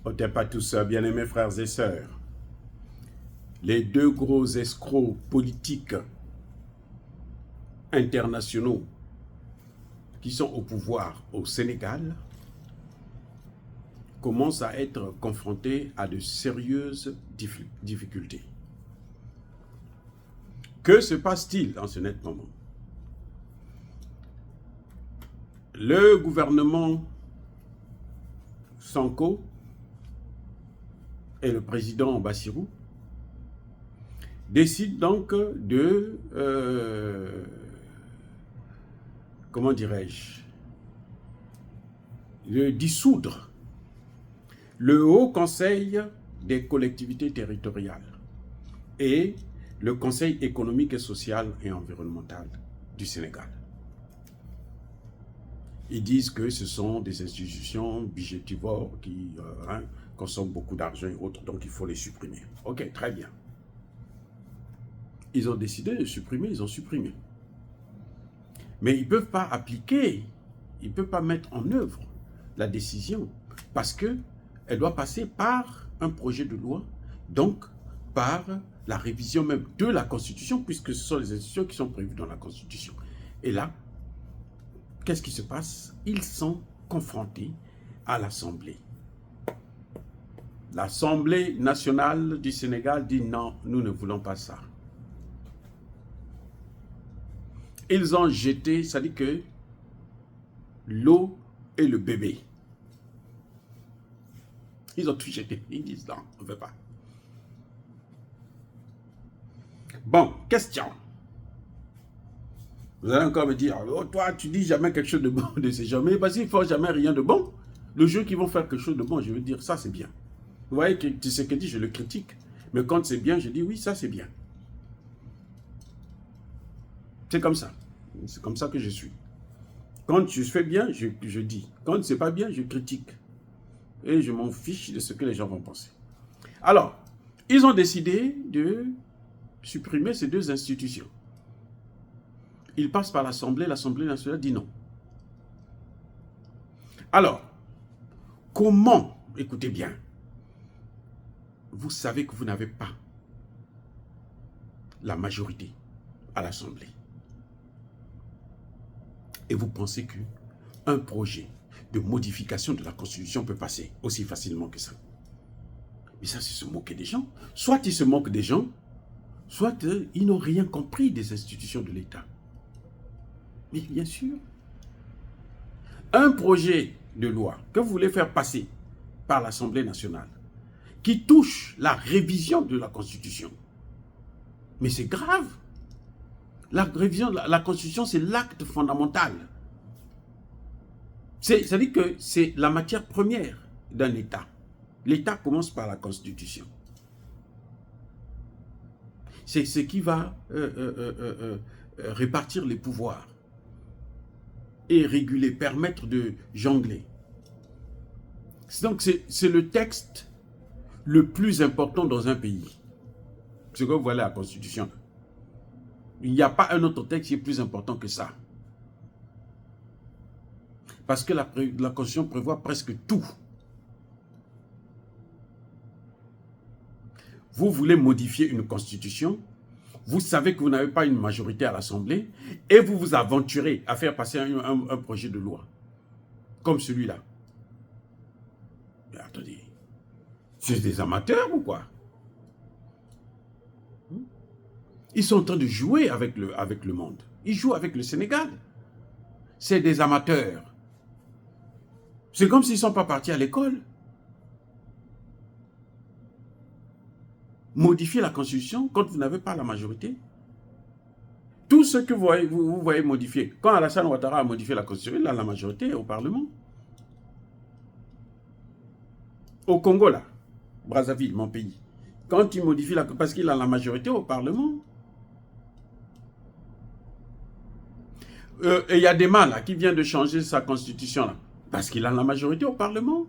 Ôtez pas tout ça, bien-aimés frères et sœurs. Les deux gros escrocs politiques internationaux qui sont au pouvoir au Sénégal commencent à être confrontés à de sérieuses difficultés. Que se passe-t-il en ce net moment? Le gouvernement Sonko et le président Bassirou décident donc de, comment dirais-je, de dissoudre le Haut Conseil des collectivités territoriales et le Conseil économique et social et environnemental du Sénégal. Ils disent que ce sont des institutions budgétivores qui consomment beaucoup d'argent et autres, donc il faut les supprimer. Ok, très bien. Ils ont décidé de supprimer, ils ont supprimé. Mais ils ne peuvent pas appliquer, ils ne peuvent pas mettre en œuvre la décision parce qu'elle doit passer par un projet de loi, donc par la révision même de la Constitution, puisque ce sont les institutions qui sont prévues dans la Constitution. Et là, qu'est-ce qui se passe? Ils sont confrontés à l'Assemblée. L'Assemblée nationale du Sénégal dit non, nous ne voulons pas ça. Ils ont jeté, ça dit que l'eau et le bébé. Ils ont tout jeté. Ils disent non, on ne veut pas. Bon, question. Vous allez encore me dire, oh, toi, tu dis jamais quelque chose de bon de ces gens. Mais parce qu'ils ne font jamais rien de bon. Le jour qu'ils vont faire quelque chose de bon, je veux dire, ça c'est bien. Vous voyez que ce que dit, je le critique. Mais quand c'est bien, je dis oui, ça c'est bien. C'est comme ça. C'est comme ça que je suis. Quand je fais bien, je dis. Quand c'est pas bien, je critique. Et je m'en fiche de ce que les gens vont penser. Alors, ils ont décidé de supprimer ces deux institutions. Ils passent par l'Assemblée nationale dit non. Alors, comment, écoutez bien, vous savez que vous n'avez pas la majorité à l'Assemblée. Et vous pensez qu'un projet de modification de la Constitution peut passer aussi facilement que ça. Mais ça, c'est se moquer des gens. Soit ils se moquent des gens, soit ils n'ont rien compris des institutions de l'État. Mais bien sûr, un projet de loi que vous voulez faire passer par l'Assemblée nationale, qui touche la révision de la Constitution, mais c'est grave. La révision de la Constitution, c'est l'acte fondamental. C'est-à-dire que c'est la matière première d'un État. L'État commence par la Constitution. C'est ce qui va répartir les pouvoirs et réguler, permettre de jongler. Donc c'est le texte le plus important dans un pays. Ce que vous voyez la Constitution. Il n'y a pas un autre texte qui est plus important que ça. Parce que la Constitution prévoit presque tout. Vous voulez modifier une Constitution, vous savez que vous n'avez pas une majorité à l'Assemblée et vous vous aventurez à faire passer un projet de loi comme celui-là. Mais attendez, c'est des amateurs ou quoi? Ils sont en train de jouer avec le monde. Ils jouent avec le Sénégal. C'est des amateurs. C'est comme s'ils ne sont pas partis à l'école. Modifier la Constitution quand vous n'avez pas la majorité. Tout ce que vous voyez modifier. Quand Alassane Ouattara a modifié la Constitution, il a la majorité au Parlement. Au Congo, là, Brazzaville, mon pays. Quand il modifie parce qu'il a la majorité au Parlement. Et il y a des mal là, qui vient de changer sa constitution là, parce qu'il a la majorité au Parlement.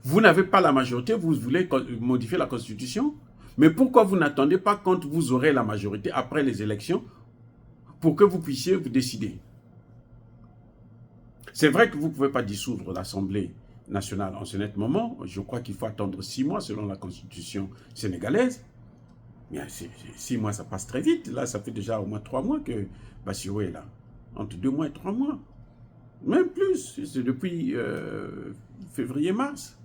Vous n'avez pas la majorité, vous voulez modifier la constitution, mais pourquoi vous n'attendez pas quand vous aurez la majorité après les élections pour que vous puissiez vous décider? C'est vrai que vous ne pouvez pas dissoudre l'Assemblée nationale en ce net moment. Je crois qu'il faut attendre 6 mois selon la constitution sénégalaise. Mais 6 mois, ça passe très vite. Là, ça fait déjà au moins 3 mois que Bassirou est là. Entre 2 mois et 3 mois. Même plus. C'est depuis février-mars.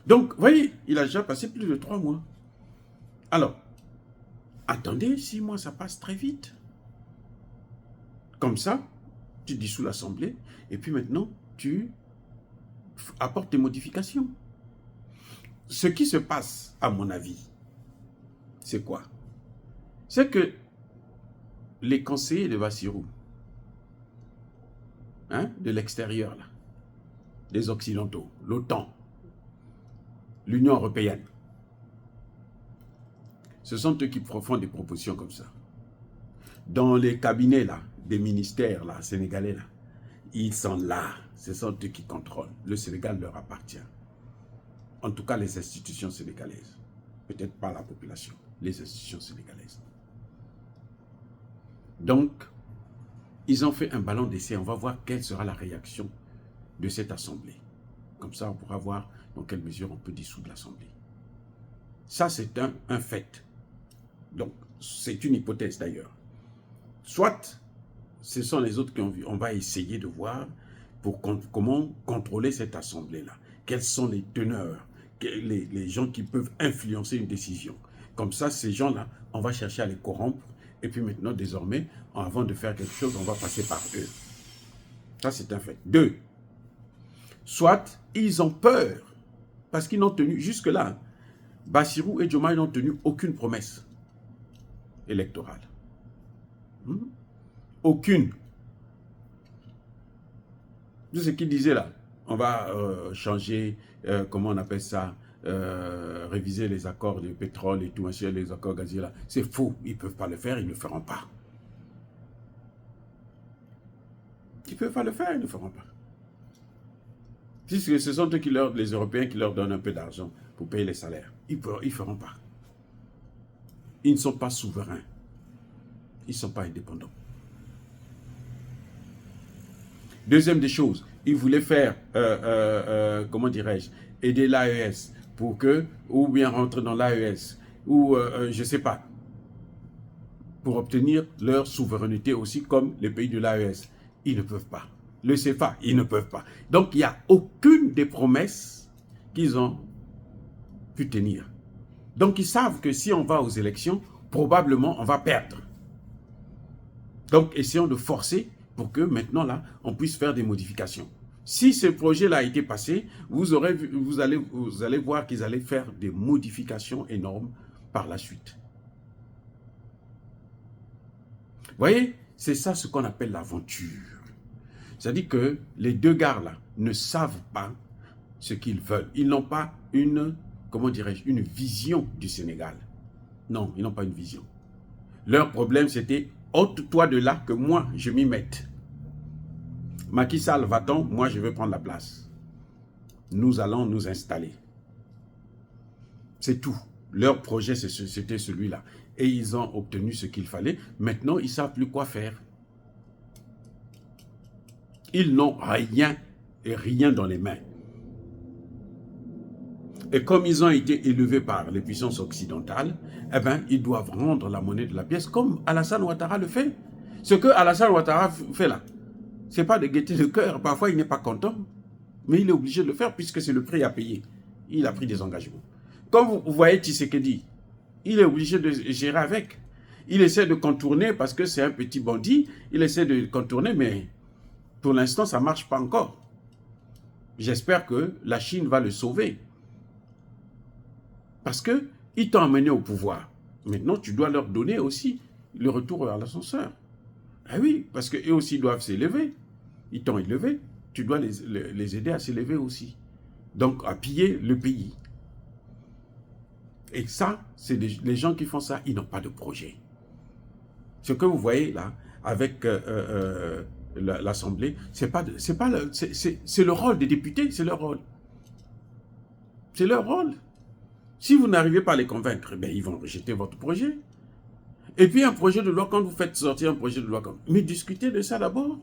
Donc, vous voyez, il a déjà passé plus de 3 mois. Alors, attendez, 6 mois, ça passe très vite. Comme ça, tu dissous l'Assemblée, et puis maintenant, tu apportes des modifications. Ce qui se passe, à mon avis, c'est quoi? C'est que les conseillers de Bassirou, de l'extérieur, là, les Occidentaux, l'OTAN, l'Union européenne, ce sont eux qui font des propositions comme ça. Dans les cabinets là, des ministères là, sénégalais là, ils sont là. Ce sont eux qui contrôlent. Le Sénégal leur appartient. En tout cas, les institutions sénégalaises. Peut-être pas la population, les institutions sénégalaises. Donc, ils ont fait un ballon d'essai. On va voir quelle sera la réaction de cette assemblée. Comme ça, on pourra voir dans quelle mesure on peut dissoudre l'assemblée. Ça, c'est un fait. Donc, c'est une hypothèse d'ailleurs. Soit, ce sont les autres qui ont vu. On va essayer de voir comment contrôler cette assemblée-là. Quels sont les teneurs, les gens qui peuvent influencer une décision. Comme ça, ces gens-là, on va chercher à les corrompre. Et puis maintenant, désormais, avant de faire quelque chose, on va passer par eux. Ça, c'est un fait. 2. Soit, ils ont peur. Parce qu'ils n'ont tenu, jusque-là, Bassirou et Diomaye n'ont tenu aucune promesse électorale. Aucune. Tout ce qu'ils disaient là, on va changer, comment on appelle ça, réviser les accords de pétrole et tout, les accords gaziers là. C'est faux, ils ne peuvent pas le faire, ils ne le feront pas. Ils ne peuvent pas le faire, ils ne le feront pas. Puisque ce sont eux les Européens qui leur donnent un peu d'argent pour payer les salaires. Ils ne feront pas. Ils ne sont pas souverains. Ils ne sont pas indépendants. Deuxième des choses, ils voulaient faire, comment dirais-je, aider l'AES pour que, ou bien rentrer dans l'AES, ou je ne sais pas, pour obtenir leur souveraineté aussi comme les pays de l'AES. Ils ne peuvent pas. Le CFA, ils ne peuvent pas. Donc, il n'y a aucune des promesses qu'ils ont pu tenir. Donc, ils savent que si on va aux élections, probablement, on va perdre. Donc, essayons de forcer pour que maintenant, là, on puisse faire des modifications. Si ce projet-là a été passé, vous allez voir qu'ils allaient faire des modifications énormes par la suite. Vous voyez, c'est ça ce qu'on appelle l'aventure. C'est-à-dire que les deux gars-là ne savent pas ce qu'ils veulent. Ils n'ont pas une, comment dirais-je, une vision du Sénégal. Non, ils n'ont pas une vision. Leur problème, c'était « ôte-toi de là que moi, je m'y mette ». Macky Sall, va-t-on, moi, je vais prendre la place. Nous allons nous installer. C'est tout. Leur projet, c'était celui-là. Et ils ont obtenu ce qu'il fallait. Maintenant, ils ne savent plus quoi faire. Ils n'ont rien et rien dans les mains. Et comme ils ont été élevés par les puissances occidentales, eh bien, ils doivent rendre la monnaie de la pièce comme Alassane Ouattara le fait. Ce que Alassane Ouattara fait là, ce n'est pas de gaieté de cœur. Parfois, il n'est pas content, mais il est obligé de le faire puisque c'est le prix à payer. Il a pris des engagements. Comme vous voyez Tshisekedi, il est obligé de gérer avec. Il essaie de contourner parce que c'est un petit bandit. Il essaie de contourner, mais pour l'instant, ça ne marche pas encore. J'espère que la Chine va le sauver. Parce qu'ils t'ont amené au pouvoir. Maintenant, tu dois leur donner aussi le retour à l'ascenseur. Ah oui, parce qu'eux aussi doivent s'élever. Ils t'ont élevé. Tu dois les aider à s'élever aussi. Donc, à piller le pays. Et ça, c'est les gens qui font ça, ils n'ont pas de projet. Ce que vous voyez là, avec l'Assemblée, c'est le rôle des députés, c'est leur rôle. C'est leur rôle. Si vous n'arrivez pas à les convaincre, ben, ils vont rejeter votre projet. Et puis un projet de loi, quand vous faites sortir un projet de loi, mais discutez de ça d'abord.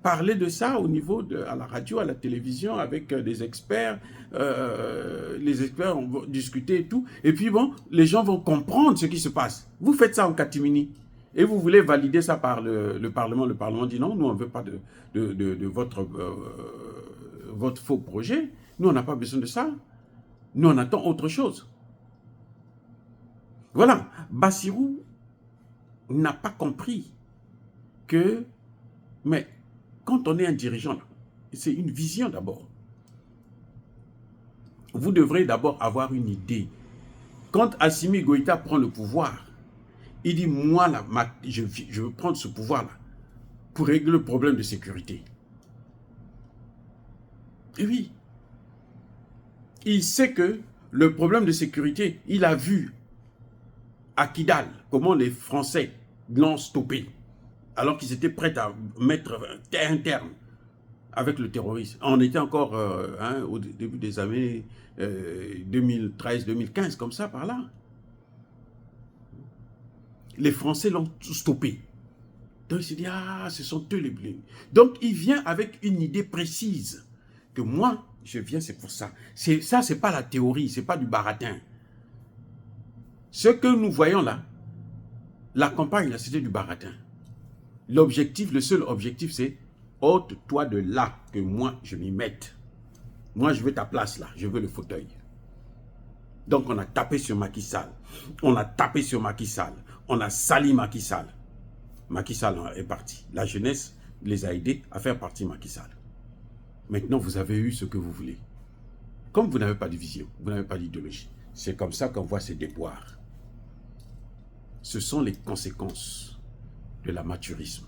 parler de ça au niveau à la radio, à la télévision, avec des experts. Les experts vont discuter et tout. Et puis bon, les gens vont comprendre ce qui se passe. Vous faites ça en catimini. Et vous voulez valider ça par le Parlement. Le Parlement dit non, nous on ne veut pas de votre faux projet. Nous on n'a pas besoin de ça. Nous on attend autre chose. Voilà. Bassirou n'a pas compris que, mais quand on est un dirigeant, c'est une vision d'abord. Vous devrez d'abord avoir une idée. Quand Assimi Goïta prend le pouvoir, il dit, moi, là, je veux prendre ce pouvoir-là pour régler le problème de sécurité. Et oui, il sait que le problème de sécurité, il a vu à Kidal comment les Français l'ont stoppé, alors qu'ils étaient prêts à mettre un terme avec le terrorisme. On était encore au début des années 2013-2015, comme ça, par là. Les Français l'ont stoppé. Donc il s'est dit, ah, ce sont eux les bleus. Donc il vient avec une idée précise, que moi, je viens, c'est pour ça. Ça, c'est pas la théorie, c'est pas du baratin. Ce que nous voyons là, la campagne, c'était du baratin. L'objectif, le seul objectif, c'est ôte-toi de là, que moi, je m'y mette. Moi, je veux ta place là, je veux le fauteuil. Donc, on a tapé sur Macky Sall. On a tapé sur Macky Sall. On a sali Macky Sall. Macky Sall est parti. La jeunesse les a aidés à faire partie Macky Sall. Maintenant, vous avez eu ce que vous voulez. Comme vous n'avez pas de vision, vous n'avez pas d'idéologie, c'est comme ça qu'on voit ces déboires. Ce sont les conséquences de l'amateurisme.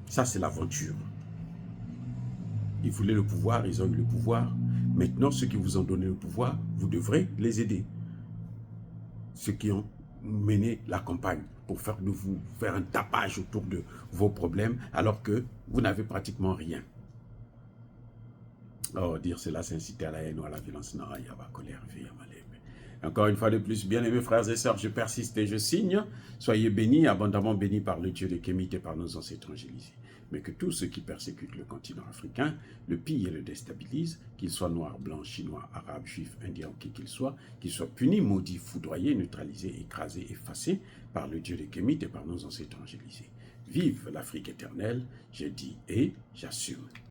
Ça, c'est l'aventure. Ils voulaient le pouvoir, ils ont eu le pouvoir. Maintenant, ceux qui vous ont donné le pouvoir, vous devrez les aider. Ceux qui ont mené la campagne pour faire de vous faire un tapage autour de vos problèmes, alors que vous n'avez pratiquement rien. Oh, dire cela, c'est inciter à la haine ou à la violence. Non, il y a pas colère, il y a mal. Encore une fois de plus, bien-aimés frères et sœurs, je persiste et je signe. Soyez bénis, abondamment bénis par le Dieu des Kémites et par nos ancêtres angélisés. Mais que tous ceux qui persécutent le continent africain, le pillent et le déstabilisent, qu'ils soient noirs, blancs, chinois, arabes, juifs, indiens, qui qu'ils soient punis, maudits, foudroyés, neutralisés, écrasés, effacés par le Dieu des Kémites et par nos ancêtres angélisés. Vive l'Afrique éternelle, je dis et j'assume.